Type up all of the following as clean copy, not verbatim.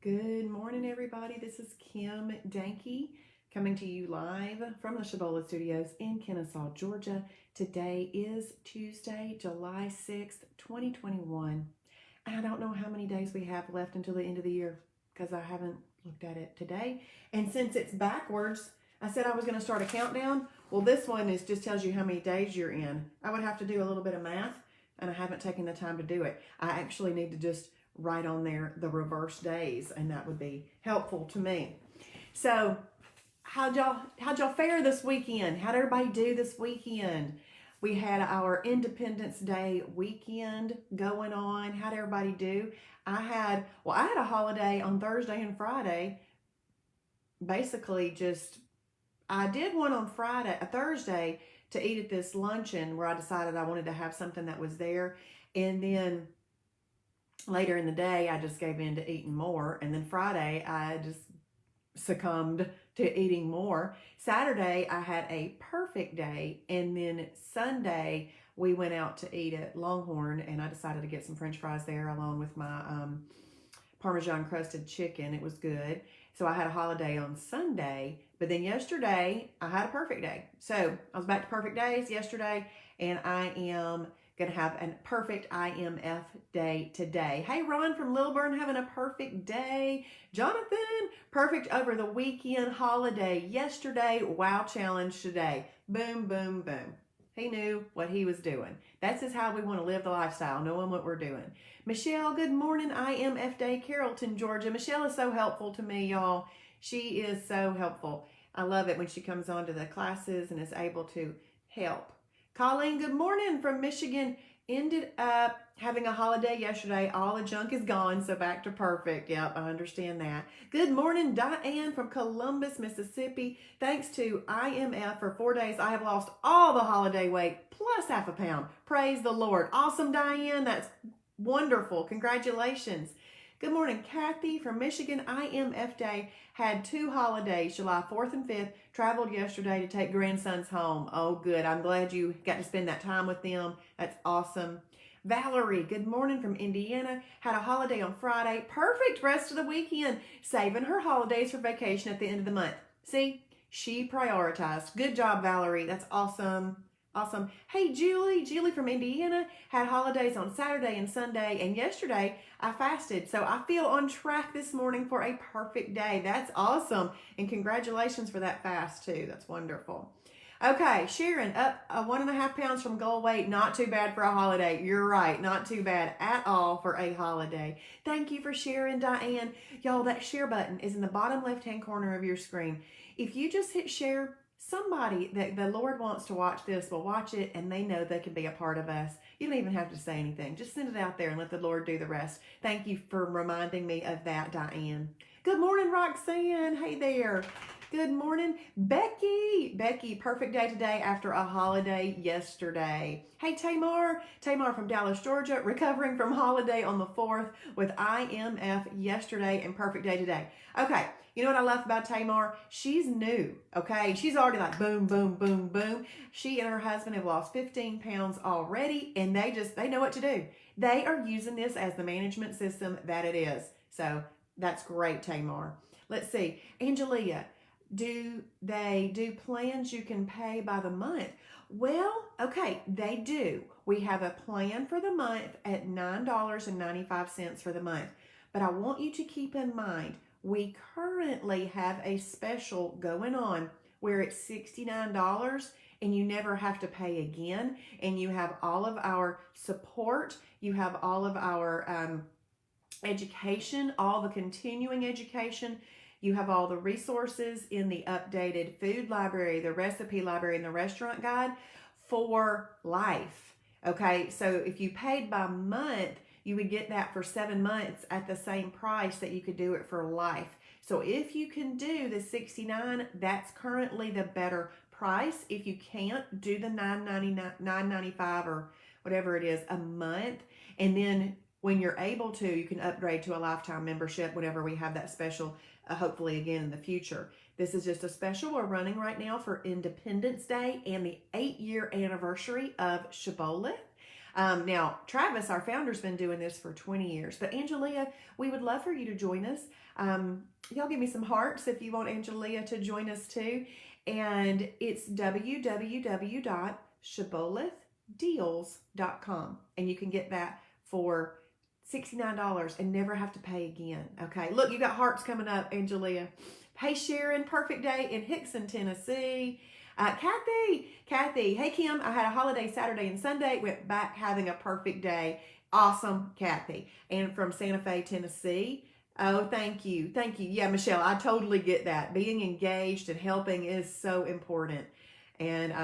Good morning, everybody. This is Kim Danke coming to you live from the Shibby Studios in Kennesaw, Georgia. Today is Tuesday, July 6th, 2021. And I don't know how many days we have left until the end of the year because I haven't looked at it today. And since it's backwards, I said I was going to start a countdown. Well, this one just tells you how many days you're in. I would have to do a little bit of math, and I haven't taken the time to do it. I actually need to just write on there the reverse days, and that would be helpful to me. So how'd y'all fare this weekend? How'd everybody do this weekend? We had our Independence Day weekend going on. How'd everybody do? I had a holiday on Thursday and Friday. Basically I did one on Thursday to eat at this luncheon where I decided I wanted to have something that was there. And then later in the day, I just gave in to eating more. And then Friday, I just succumbed to eating more. Saturday, I had a perfect day. And then Sunday, we went out to eat at Longhorn, and I decided to get some French fries there along with my Parmesan crusted chicken. It was good. So I had a holiday on Sunday, but then yesterday, I had a perfect day. So I was back to perfect days yesterday, and I am going to have a perfect IMF day today. Hey, Ron from Lilburn, having a perfect day. Jonathan, perfect over the weekend, holiday yesterday, wow challenge today. Boom, boom, boom. He knew what he was doing. That's just how we want to live the lifestyle, knowing what we're doing. Michelle, good morning. IMF Day, Carrollton, Georgia. Michelle is so helpful to me, y'all. She is so helpful. I love it when she comes on to the classes and is able to help. Colleen, good morning from Michigan. Ended up having a holiday yesterday. All the junk is gone, so back to perfect. Yep, I understand that. Good morning, Diane from Columbus, Mississippi. Thanks to IMF for 4 days, I have lost all the holiday weight plus half a pound. Praise the Lord. Awesome, Diane. That's wonderful. Congratulations. Good morning, Kathy from Michigan. IMF Day had 2 holidays, July 4th and 5th. Traveled yesterday to take grandsons home. Oh, good. I'm glad you got to spend that time with them. That's awesome. Valerie, good morning from Indiana. Had a holiday on Friday. Perfect rest of the weekend. Saving her holidays for vacation at the end of the month. See, she prioritized. Good job, Valerie. That's awesome. Awesome. Hey, Julie from Indiana, had holidays on Saturday and Sunday, and yesterday I fasted. So I feel on track this morning for a perfect day. That's awesome. And congratulations for that fast too. That's wonderful. Okay, Sharon, up 1.5 pounds from goal weight. Not too bad for a holiday. You're right. Not too bad at all for a holiday. Thank you for sharing, Diane. Y'all, that share button is in the bottom left-hand corner of your screen. If you just hit share, somebody that the Lord wants to watch this will watch it, and they know they can be a part of us. You don't even have to say anything. Just send it out there and let the Lord do the rest. Thank you for reminding me of that, Diane. Good morning, Roxanne. Hey there. Good morning, Becky. Becky, perfect day today after a holiday yesterday. Hey, Tamar. Tamar from Dallas, Georgia, recovering from holiday on the 4th with IMF yesterday and perfect day today. Okay. You know what I love about Tamar? She's new, okay? She's already like boom, boom, boom, boom. She and her husband have lost 15 pounds already, and they know what to do. They are using this as the management system that it is. So that's great, Tamar. Let's see. Angelia, do they do plans you can pay by the month? Well, okay, they do. We have a plan for the month at $9.95 for the month. But I want you to keep in mind, we currently have a special going on where it's $69 and you never have to pay again. And you have all of our support. You have all of our education, all the continuing education. You have all the resources in the updated food library, the recipe library, and the restaurant guide for life. Okay, so if you paid by month, you would get that for 7 months at the same price that you could do it for life. So if you can do the $69, that's currently the better price. If you can't, do the $9.95 or whatever it is a month. And then when you're able to, you can upgrade to a lifetime membership whenever we have that special, hopefully again in the future. This is just a special we're running right now for Independence Day and the 8-year anniversary of Shibboleth. Now, Travis, our founder's been doing this for 20 years. But Angelia, we would love for you to join us. Y'all give me some hearts if you want Angelia to join us too. And it's www.shibbolethdeals.com. And you can get that for $69 and never have to pay again. Okay, look, you got hearts coming up, Angelia. Hey, Sharon, perfect day in Hickson, Tennessee. Kathy, hey, Kim, I had a holiday Saturday and Sunday, went back having a perfect day. Awesome, Kathy. And from Santa Fe, Tennessee. Oh, thank you. Yeah, Michelle, I totally get that. Being engaged and helping is so important. And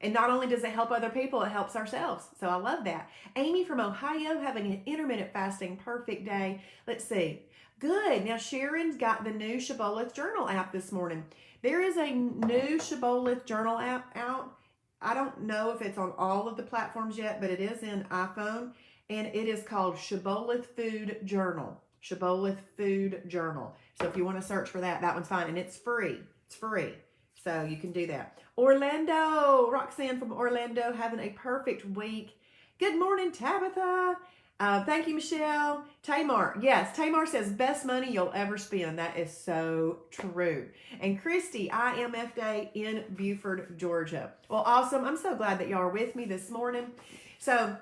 not only does it help other people, it helps ourselves. So I love that. Amy from Ohio having an intermittent fasting perfect day. Let's see. Good. Now Sharon's got the new Shibboleth Journal app this morning. There is a new Shibboleth Journal app out. I don't know if it's on all of the platforms yet, but it is in iPhone. And it is called Shibboleth Food Journal. Shibboleth Food Journal. So if you want to search for that, that one's fine. And it's free. It's free. So you can do that. Orlando, Roxanne from Orlando having a perfect week. Good morning, Tabitha. Thank you, Michelle. Tamar, yes, Tamar says best money you'll ever spend. That is so true. And Christy, IMF Day in Buford, Georgia. Well, awesome. I'm so glad that y'all are with me this morning. So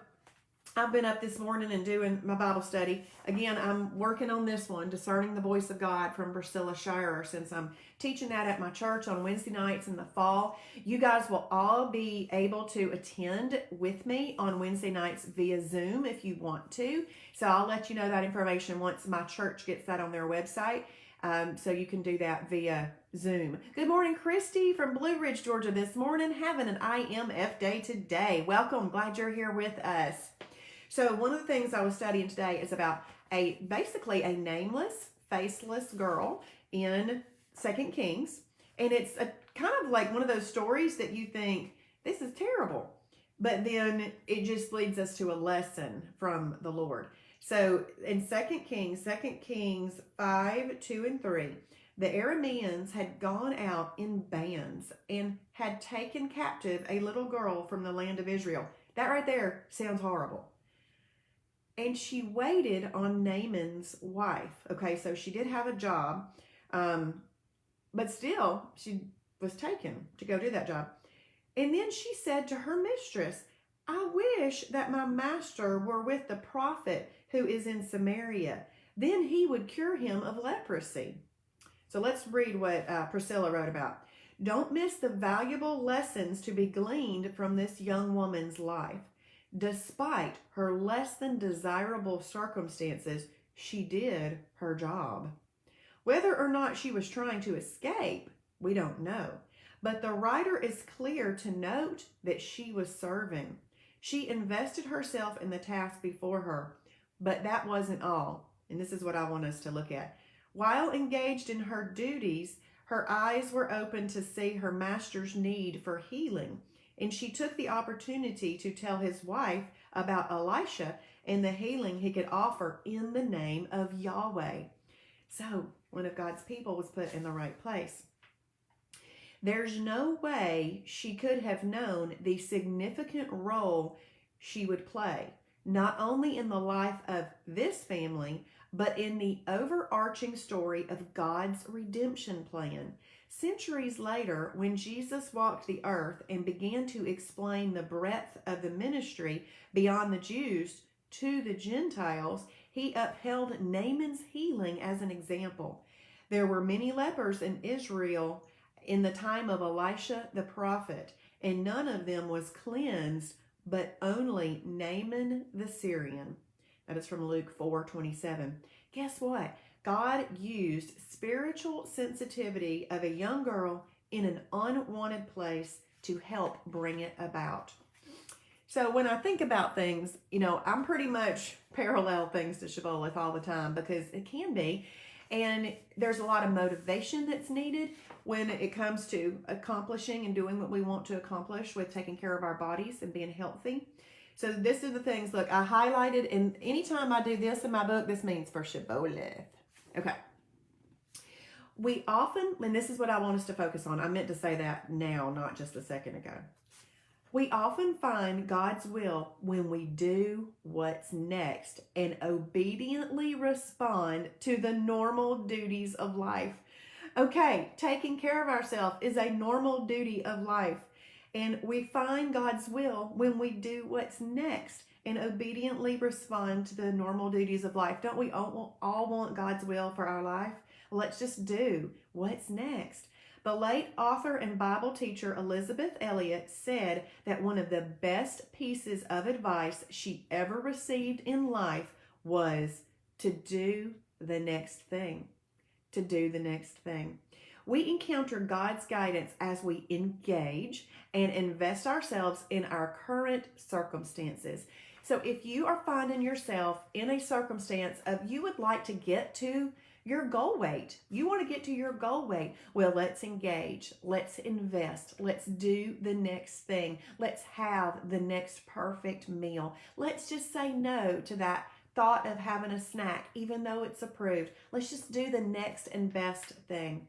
I've been up this morning and doing my Bible study. Again, I'm working on this one, Discerning the Voice of God from Priscilla Shirer, since I'm teaching that at my church on Wednesday nights in the fall. You guys will all be able to attend with me on Wednesday nights via Zoom if you want to. So I'll let you know that information once my church gets that on their website. So you can do that via Zoom. Good morning, Christy from Blue Ridge, Georgia this morning, having an IMF day today. Welcome. Glad you're here with us. So one of the things I was studying today is about basically a nameless, faceless girl in 2 Kings. And it's a kind of like one of those stories that you think, this is terrible. But then it just leads us to a lesson from the Lord. So in 2 Kings 5, 2, and 3, the Arameans had gone out in bands and had taken captive a little girl from the land of Israel. That right there sounds horrible. And she waited on Naaman's wife. Okay, so she did have a job, but still she was taken to go do that job. And then she said to her mistress, I wish that my master were with the prophet who is in Samaria. Then he would cure him of leprosy. So let's read what Priscilla wrote about. Don't miss the valuable lessons to be gleaned from this young woman's life. Despite her less than desirable circumstances, she did her job. Whether or not she was trying to escape, we don't know. But the writer is clear to note that she was serving. She invested herself in the task before her. But that wasn't all. And this is what I want us to look at. While engaged in her duties, her eyes were open to see her master's need for healing. And she took the opportunity to tell his wife about Elisha and the healing he could offer in the name of Yahweh. So one of God's people was put in the right place. There's no way she could have known the significant role she would play, not only in the life of this family, but in the overarching story of God's redemption plan. Centuries later, when Jesus walked the earth and began to explain the breadth of the ministry beyond the Jews to the Gentiles, he upheld Naaman's healing as an example. There were many lepers in Israel in the time of Elisha the prophet, and none of them was cleansed, but only Naaman the Syrian. That is from Luke 4:27. Guess what? God used spiritual sensitivity of a young girl in an unwanted place to help bring it about. So when I think about things, I'm pretty much parallel things to Shibboleth all the time because it can be. And there's a lot of motivation that's needed when it comes to accomplishing and doing what we want to accomplish with taking care of our bodies and being healthy. So this is the things, look, I highlighted, and anytime I do this in my book, this means for Shibboleth. Okay. We often, and this is what I want us to focus on. I meant to say that now, not just a second ago. We often find God's will when we do what's next and obediently respond to the normal duties of life. Okay, taking care of ourselves is a normal duty of life. And we find God's will when we do what's next and obediently respond to the normal duties of life. Don't we all want God's will for our life? Let's just do what's next. The late author and Bible teacher Elizabeth Elliot said that one of the best pieces of advice she ever received in life was to do the next thing. To do the next thing. We encounter God's guidance as we engage and invest ourselves in our current circumstances. So if you are finding yourself in a circumstance of you would like to get to your goal weight, you want to get to your goal weight, well, let's engage, let's invest, let's do the next thing, let's have the next perfect meal. Let's just say no to that thought of having a snack, even though it's approved. Let's just do the next and best thing.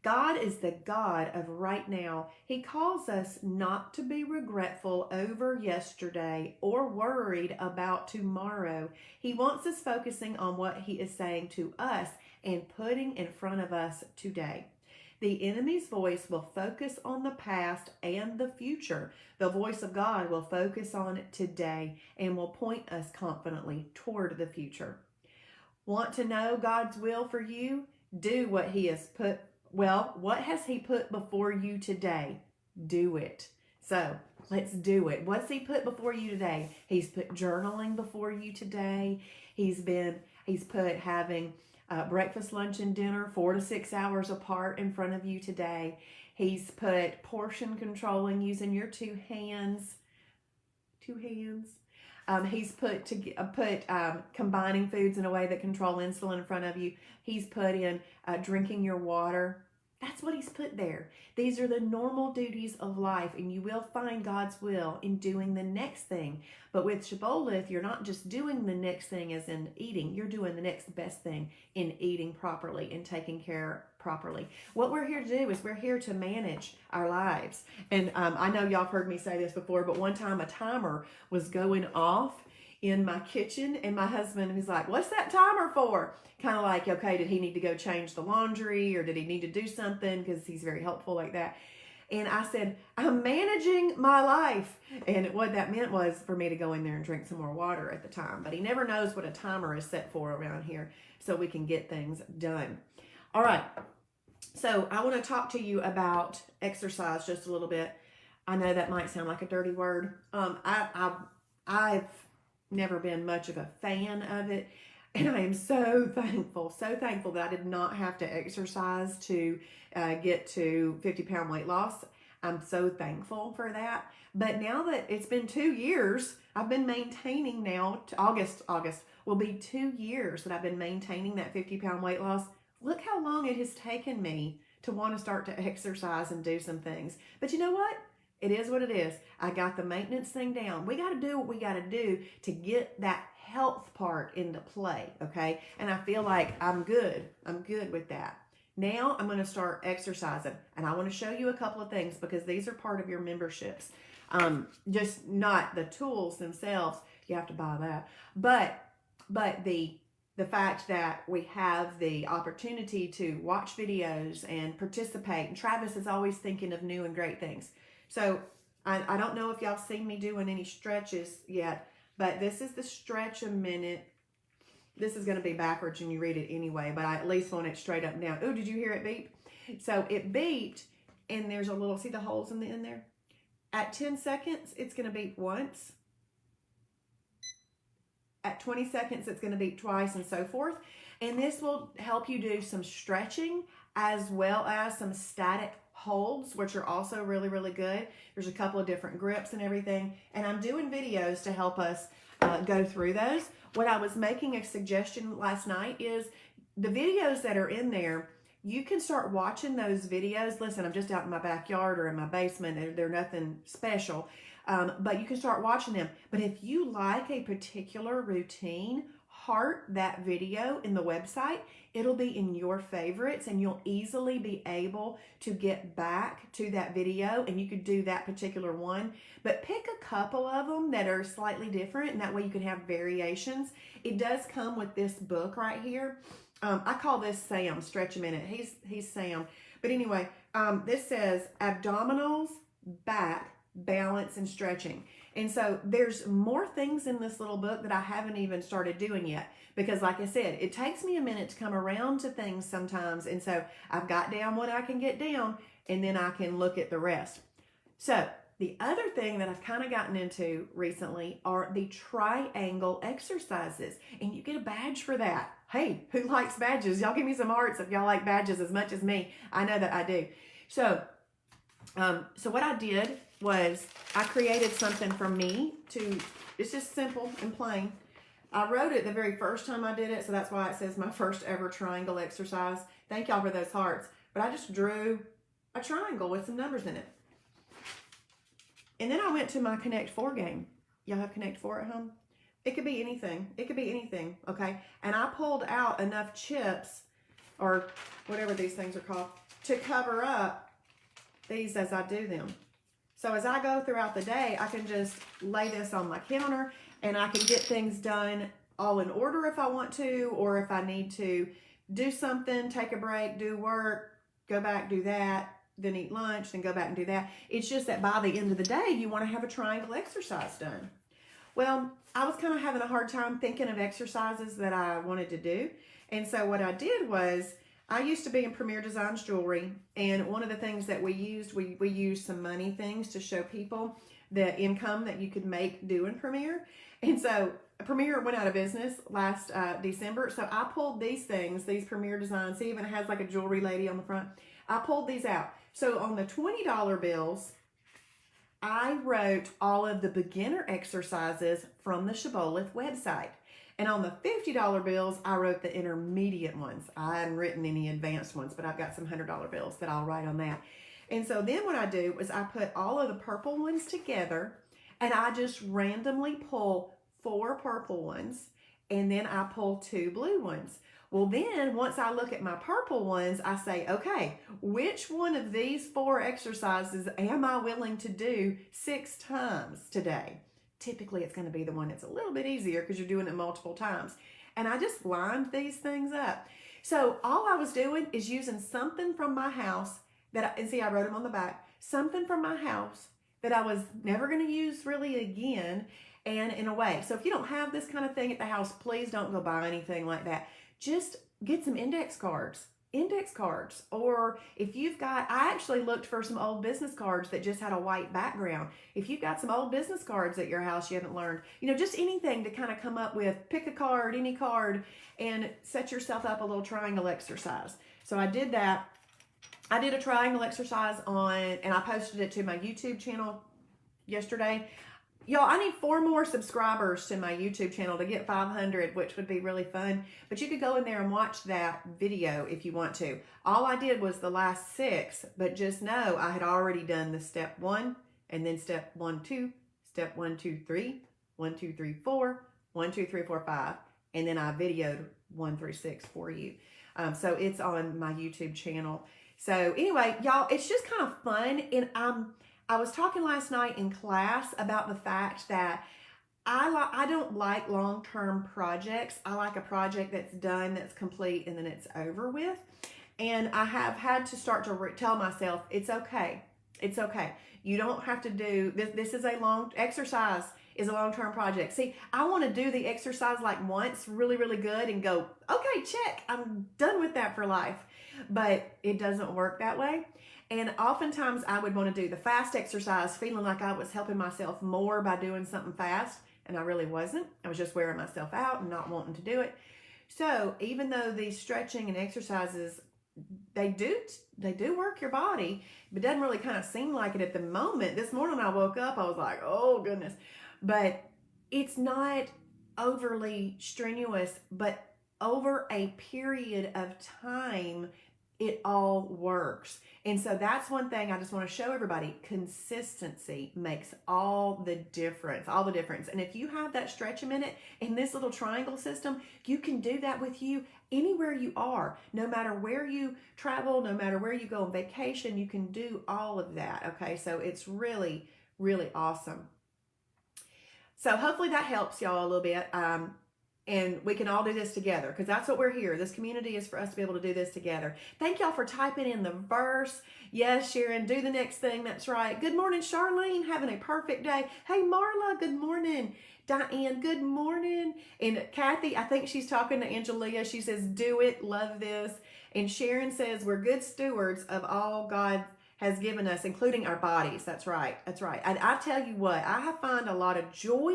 God is the God of right now. He calls us not to be regretful over yesterday or worried about tomorrow. He wants us focusing on what He is saying to us and putting in front of us today. The enemy's voice will focus on the past and the future. The voice of God will focus on today and will point us confidently toward the future. Want to know God's will for you? Do what He has put. Well, what has He put before you today? Do it. So let's do it. What's He put before you today? He's put journaling before you today. He's put having breakfast, lunch, and dinner 4 to 6 hours apart in front of you today. He's put portion controlling using your two hands. He's put combining foods in a way that control insulin in front of you. He's put in drinking your water. That's what He's put there. These are the normal duties of life, and you will find God's will in doing the next thing. But with Shibboleth, you're not just doing the next thing as in eating. You're doing the next best thing in eating properly and taking care properly. What we're here to do is we're here to manage our lives. And I know y'all have heard me say this before, but one time a timer was going off in my kitchen, and my husband was like, "What's that timer for?" Kind of like, okay, did he need to go change the laundry, or did he need to do something? Because he's very helpful like that. And I said, "I'm managing my life." And what that meant was for me to go in there and drink some more water at the time. But he never knows what a timer is set for around here, so we can get things done. All right. So I want to talk to you about exercise just a little bit. I know that might sound like a dirty word. I've never been much of a fan of it. And I am so thankful that I did not have to exercise to get to 50-pound weight loss. I'm so thankful for that. But now that it's been 2 years, I've been maintaining now, August will be 2 years that I've been maintaining that 50-pound weight loss. Look how long it has taken me to want to start to exercise and do some things. But you know what? It is what it is. I got the maintenance thing down. We got to do what we got to do to get that health part into play, okay? And I feel like I'm good. I'm good with that. Now I'm going to start exercising, and I want to show you a couple of things because these are part of your memberships. Just not the tools themselves. You have to buy that. But the fact that we have the opportunity to watch videos and participate, and Travis is always thinking of new and great things. So I don't know if y'all seen me doing any stretches yet, but this is the stretch a minute. This is going to be backwards and you read it anyway, but I at least want it straight up and down. Oh, did you hear it beep? So it beeped, and there's a little, see the holes in the end there? At 10 seconds, it's going to beep once. At 20 seconds, it's going to beep twice, and so forth. And this will help you do some stretching as well as some static holds, which are also really, really good. There's a couple of different grips and everything. And I'm doing videos to help us go through those. What I was making a suggestion last night is the videos that are in there, you can start watching those videos. Listen, I'm just out in my backyard or in my basement. They're nothing special. But you can start watching them. But if you like a particular routine, heart that video in the website, it'll be in your favorites and you'll easily be able to get back to that video and you could do that particular one. But pick a couple of them that are slightly different and that way you can have variations. It does come with this book right here. I call this Sam, Stretch a Minute. He's Sam. But anyway, this says abdominals, back, balance, and stretching. And so there's more things in this little book that I haven't even started doing yet. Because like I said, it takes me a minute to come around to things sometimes. And so I've got down what I can get down and then I can look at the rest. So the other thing that I've kind of gotten into recently are the triangle exercises. And you get a badge for that. Hey, who likes badges? Y'all give me some hearts if y'all like badges as much as me. I know that I do. So what I did was I created something from me to, it's just simple and plain. I wrote it the very first time I did it, so that's why it says my first ever triangle exercise. Thank y'all for those hearts. But I just drew a triangle with some numbers in it. And then I went to my Connect 4 game. Y'all have Connect 4 at home? It could be anything. It could be anything, okay? And I pulled out enough chips, or whatever these things are called, to cover up these as I do them. So as I go throughout the day, I can just lay this on my counter and I can get things done all in order if I want to, or if I need to do something, take a break, do work, go back, do that, then eat lunch, then go back and do that. It's just that by the end of the day, you want to have a triangle exercise done. Well, I was kind of having a hard time thinking of exercises that I wanted to do. And so what I did was, I used to be in Premier Designs Jewelry, and one of the things that we used, we used some money things to show people the income that you could make doing Premier. And so Premier went out of business last December. So I pulled these things, these Premier Designs. See, even it has like a jewelry lady on the front. I pulled these out. So on the $20 bills, I wrote all of the beginner exercises from the Shibboleth website. And on the $50 bills, I wrote the intermediate ones. I hadn't written any advanced ones, but I've got some $100 bills that I'll write on that. And so then what I do is I put all of the purple ones together and I just randomly pull 4 purple ones and then I pull 2 blue ones. Well, then once I look at my purple ones, I say, okay, which one of these 4 exercises am I willing to do 6 times today? Typically, it's going to be the one that's a little bit easier because you're doing it multiple times. And I just lined these things up. So all I was doing is using something from my house that, and see, I wrote them on the back, something from my house that I was never going to use really again, and in a way. So if you don't have this kind of thing at the house, please don't go buy anything like that. Just get some index cards. Or if you've got, I actually looked for some old business cards that just had a white background. If you've got some old business cards at your house you haven't learned, just anything to kind of come up with, pick a card, any card, and set yourself up a little triangle exercise. So I did that. I did a triangle exercise and I posted it to my YouTube channel yesterday. Y'all, I need 4 more subscribers to my YouTube channel to get 500, which would be really fun. But you could go in there and watch that video if you want to. All I did was the last 6, but just know I had already done the step 1, and then step 1, 2, step 1, 2, 3, 1, 2, 3, 4, 1, 2, 3, 4, 5, and then I videoed 1 through 6 for you. So it's on my YouTube channel. So anyway, y'all, it's just kind of fun, and I was talking last night in class about the fact that I don't like long-term projects. I like a project that's done, that's complete, and then it's over with. And I have had to start to tell myself, it's okay. It's okay. You don't have to do this. This is a long exercise, is a long-term project. See, I want to do the exercise like once really, really good and go, okay, check. I'm done with that for life. But it doesn't work that way. And oftentimes I would want to do the fast exercise feeling like I was helping myself more by doing something fast. And I really wasn't. I was just wearing myself out and not wanting to do it. So even though these stretching and exercises, they do work your body, but it doesn't really kind of seem like it at the moment. This morning I woke up, I was like, oh goodness. But it's not overly strenuous, but over a period of time, it all works. And so that's one thing I just want to show everybody. Consistency makes all the difference, all the difference. And if you have that stretch a minute in this little triangle system, you can do that with you anywhere you are. No matter where you travel, no matter where you go on vacation, you can do all of that. Okay, so it's really, really awesome. So hopefully that helps y'all a little bit. And we can all do this together because that's what we're here. This community is for us to be able to do this together. Thank y'all for typing in the verse. Yes, Sharon, do the next thing. That's right. Good morning, Charlene. Having a perfect day. Hey, Marla, good morning. Diane, good morning. And Kathy, I think she's talking to Angelia. She says, do it. Love this. And Sharon says, we're good stewards of all God has given us, including our bodies. That's right. That's right. And I tell you what, I have found a lot of joy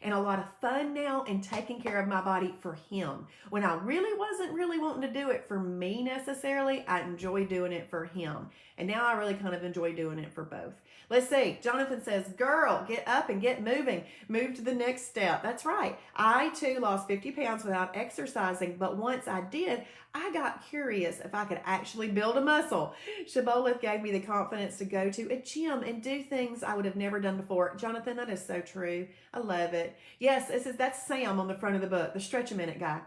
and a lot of fun now in taking care of my body for him. When I really wasn't really wanting to do it for me necessarily, I enjoy doing it for him. And now I really kind of enjoy doing it for both. Let's see. Jonathan says, girl, get up and get moving. Move to the next step. That's right. I too lost 50 pounds without exercising, but once I did, I got curious if I could actually build a muscle. Shibboleth gave me the confidence to go to a gym and do things I would have never done before. Jonathan, that is so true. I love it. Yes, that's Sam on the front of the book, the Stretch a Minute guy.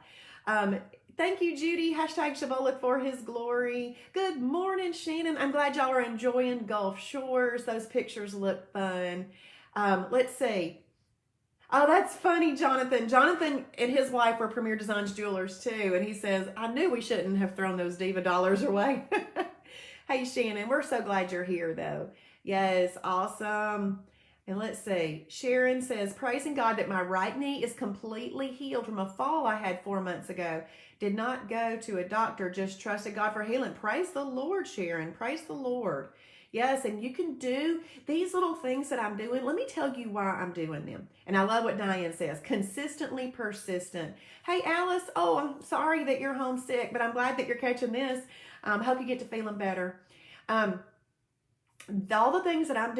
Thank you, Judy. Hashtag Shibboleth for his glory. Good morning, Shannon. I'm glad y'all are enjoying Gulf Shores. Those pictures look fun. Let's see. Oh, that's funny, Jonathan. Jonathan and his wife were Premier Designs jewelers too. And he says, I knew we shouldn't have thrown those diva dollars away. Hey, Shannon, we're so glad you're here though. Yes, awesome. And let's see. Sharon says, praising God that my right knee is completely healed from a fall I had 4 months ago. Did not go to a doctor, just trusted God for healing. Praise the Lord, Sharon. Praise the Lord. Yes, and you can do these little things that I'm doing. Let me tell you why I'm doing them. And I love what Diane says, consistently persistent. Hey, Alice, oh, I'm sorry that you're homesick, but I'm glad that you're catching this. Hope you get to feeling better. All the things that I'm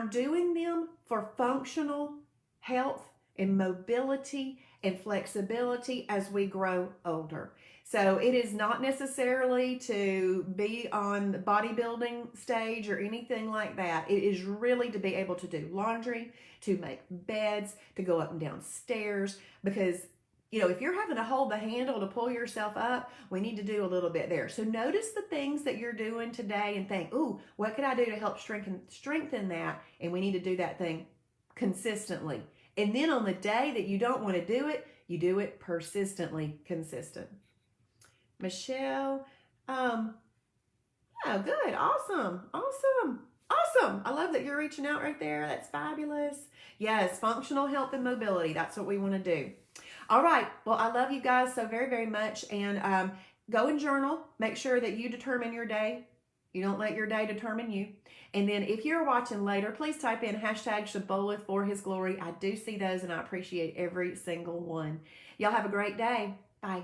doing them for functional health and mobility and flexibility as we grow older. So it is not necessarily to be on the bodybuilding stage or anything like that. It is really to be able to do laundry, to make beds, to go up and down stairs, because if you're having to hold the handle to pull yourself up, we need to do a little bit there. So notice the things that you're doing today and think, ooh, what could I do to help strengthen that? And we need to do that thing consistently. And then on the day that you don't want to do it, you do it persistently consistent. Michelle, oh, good. Awesome. I love that you're reaching out right there. That's fabulous. Yes, functional health and mobility. That's what we want to do. All right. Well, I love you guys so very, very much. And go and journal. Make sure that you determine your day. You don't let your day determine you. And then if you're watching later, please type in hashtag Shibboleth for his glory. I do see those and I appreciate every single one. Y'all have a great day. Bye.